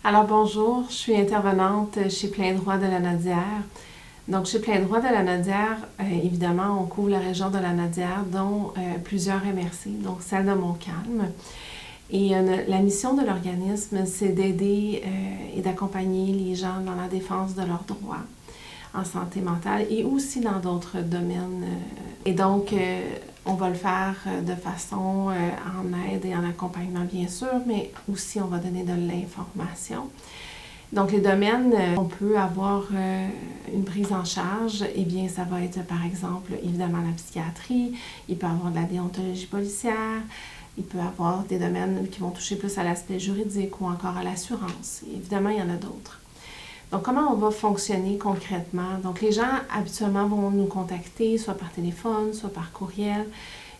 Alors bonjour, je suis intervenante chez Plein Droit de Lanaudière. Donc chez Plein Droit de Lanaudière, évidemment, on couvre la région de Lanaudière, dont plusieurs MRC, donc celle de Montcalm. Et la mission de l'organisme, c'est d'aider et d'accompagner les gens dans la défense de leurs droits en santé mentale et aussi dans d'autres domaines. Et donc, on va le faire de façon en aide et en accompagnement, bien sûr, mais aussi on va donner de l'information. Donc, les domaines, on peut avoir une prise en charge, eh bien, ça va être, par exemple, évidemment, la psychiatrie, il peut y avoir de la déontologie policière, il peut y avoir des domaines qui vont toucher plus à l'aspect juridique ou encore à l'assurance. Évidemment, il y en a d'autres. Donc, comment on va fonctionner concrètement? Donc, les gens, habituellement, vont nous contacter, soit par téléphone, soit par courriel.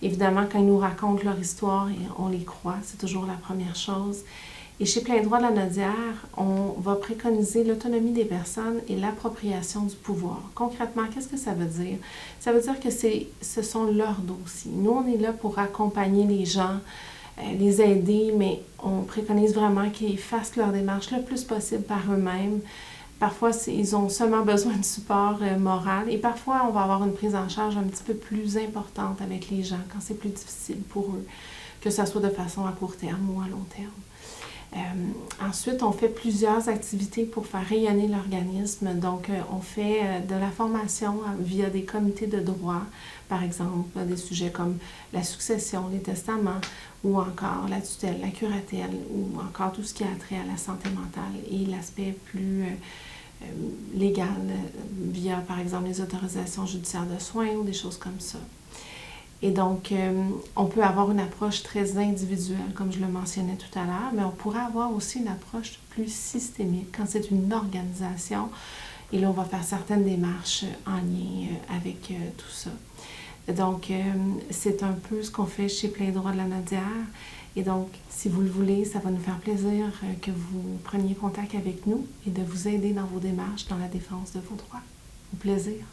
Évidemment, quand ils nous racontent leur histoire, on les croit, c'est toujours la première chose. Et chez Plein Droit de Lanaudière, on va préconiser l'autonomie des personnes et l'appropriation du pouvoir. Concrètement, qu'est-ce que ça veut dire? Ça veut dire que ce sont leurs dossiers. Nous, on est là pour accompagner les gens, les aider, mais on préconise vraiment qu'ils fassent leur démarche le plus possible par eux-mêmes. Parfois, ils ont seulement besoin de support moral et parfois, on va avoir une prise en charge un petit peu plus importante avec les gens quand c'est plus difficile pour eux, que ce soit de façon à court terme ou à long terme. Ensuite, on fait plusieurs activités pour faire rayonner l'organisme. Donc, on fait de la formation via des comités de droit, par exemple, des sujets comme la succession, les testaments, ou encore la tutelle, la curatelle, ou encore tout ce qui a trait à la santé mentale et l'aspect plus légal via, par exemple, les autorisations judiciaires de soins ou des choses comme ça. Et donc, on peut avoir une approche très individuelle, comme je le mentionnais tout à l'heure, mais on pourrait avoir aussi une approche plus systémique quand c'est une organisation. Et là, on va faire certaines démarches en lien avec tout ça. Donc, c'est un peu ce qu'on fait chez Plein Droit de Lanaudière. Et donc, si vous le voulez, ça va nous faire plaisir que vous preniez contact avec nous et de vous aider dans vos démarches, dans la défense de vos droits. Au plaisir.